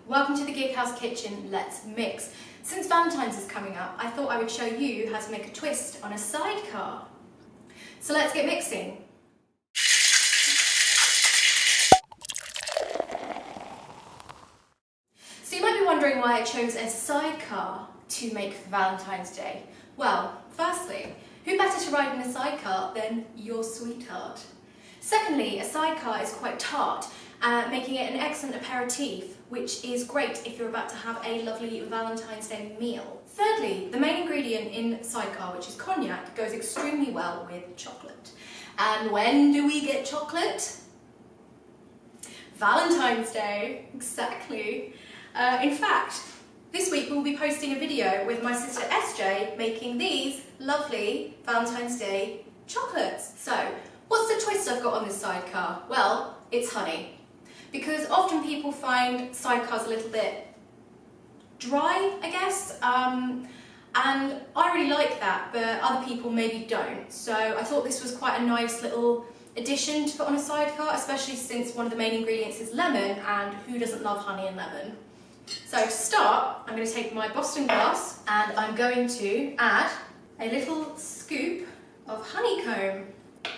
Welcome to the Gig House Kitchen, let's mix. Since Valentine's is coming up, I thought I would show you how to make a twist on a sidecar. So let's get mixing. So you might be wondering why I chose a sidecar to make for Valentine's Day. Well, firstly, who better to ride in a sidecar than your sweetheart? Secondly, a sidecar is quite tart, making it an excellent aperitif, which is great if you're about to have a lovely Valentine's Day meal. Thirdly, the main ingredient in sidecar, which is cognac, goes extremely well with chocolate. And when do we get chocolate? Valentine's Day, exactly. In fact, this week we'll be posting a video with my sister SJ making these lovely Valentine's Day chocolates. So, what's the twist I've got on this sidecar? Well, it's honey. Because often people find sidecars a little bit dry, I guess, and I really like that, but other people maybe don't. So I thought this was quite a nice little addition to put on a sidecar, especially since one of the main ingredients is lemon, and who doesn't love honey and lemon? So to start, I'm going to take my Boston glass and I'm going to add a little scoop of honeycomb.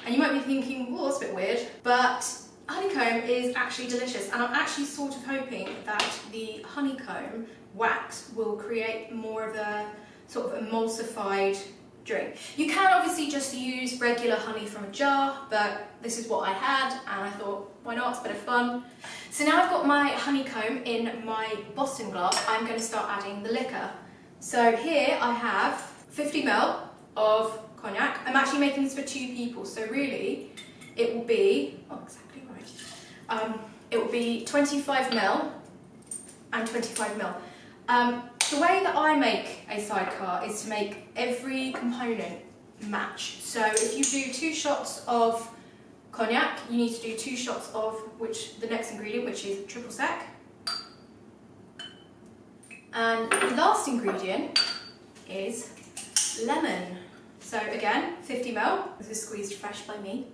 And you might be thinking, well, that's a bit weird, but honeycomb is actually delicious, and I'm actually sort of hoping that the honeycomb wax will create more of a sort of emulsified drink. You can obviously just use regular honey from a jar, but this is what I had and I thought, why not, it's a bit of fun. So now I've got my honeycomb in my Boston glass, I'm going to start adding the liquor. So here I have 50 ml of cognac. I'm actually making this for 2 people, so really it will be, oh exactly right, it will be 25 ml and 25 ml. The way that I make a sidecar is to make every component match. So if you do 2 shots of cognac, you need to do 2 shots of the next ingredient, which is triple sec. And the last ingredient is lemon. So again, 50 ml. This is squeezed fresh by me.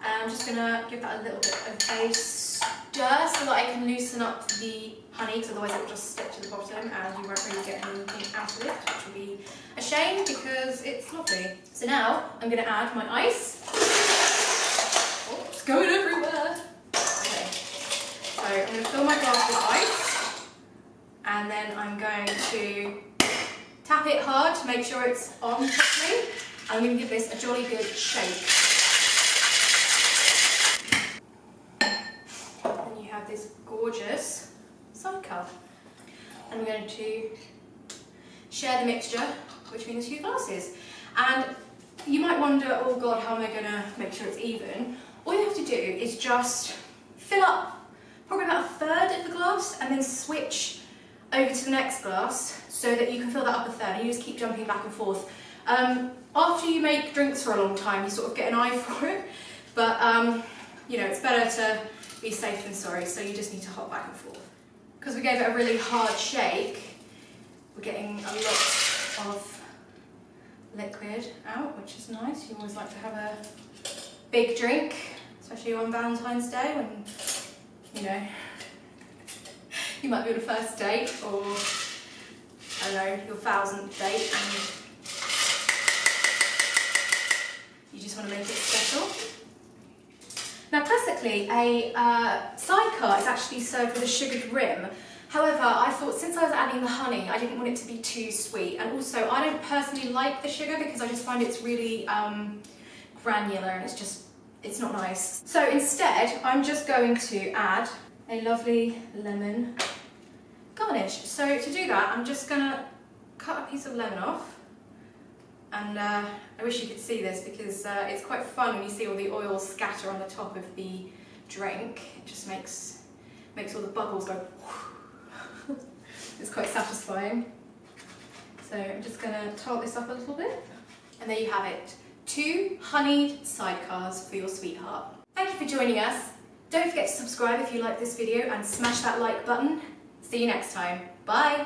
And I'm just going to give that a little bit of a stir so that I can loosen up the honey, because otherwise it will just stick to the bottom and you won't really get anything out of it, which will be a shame because it's lovely. So now I'm going to add my ice. Oh, it's going everywhere. Okay, so I'm going to fill my glass with ice, and then I'm going to tap it hard to make sure it's on properly. I'm going to give this a jolly good shake. And you have this gorgeous sidecar. And I'm going to share the mixture between the 2 glasses. And you might wonder, oh God, how am I going to make sure it's even? All you have to do is just fill up probably about 1/3 of the glass and then switch over to the next glass so that you can fill that up 1/3, and you just keep jumping back and forth. After you make drinks for a long time, you sort of get an eye for it, but you know, it's better to be safe than sorry, so you just need to hop back and forth. Because we gave it a really hard shake, we're getting a lot of liquid out, which is nice. You always like to have a big drink, especially on Valentine's Day when, you know, you might be on a first date or, I don't know, your 1000th date, and you just want to make it special. Now classically, a sidecar is actually served with a sugared rim. However, I thought since I was adding the honey, I didn't want it to be too sweet. And also, I don't personally like the sugar because I just find it's really granular and it's not nice. So instead, I'm just going to add a lovely lemon garnish. So to do that, I'm just going to cut a piece of lemon off. And I wish you could see this because it's quite fun when you see all the oil scatter on the top of the drink. It just makes all the bubbles go. It's quite satisfying. So I'm just going to tart this up a little bit. And there you have it. 2 honeyed sidecars for your sweetheart. Thank you for joining us. Don't forget to subscribe if you like this video and smash that like button. See you next time. Bye!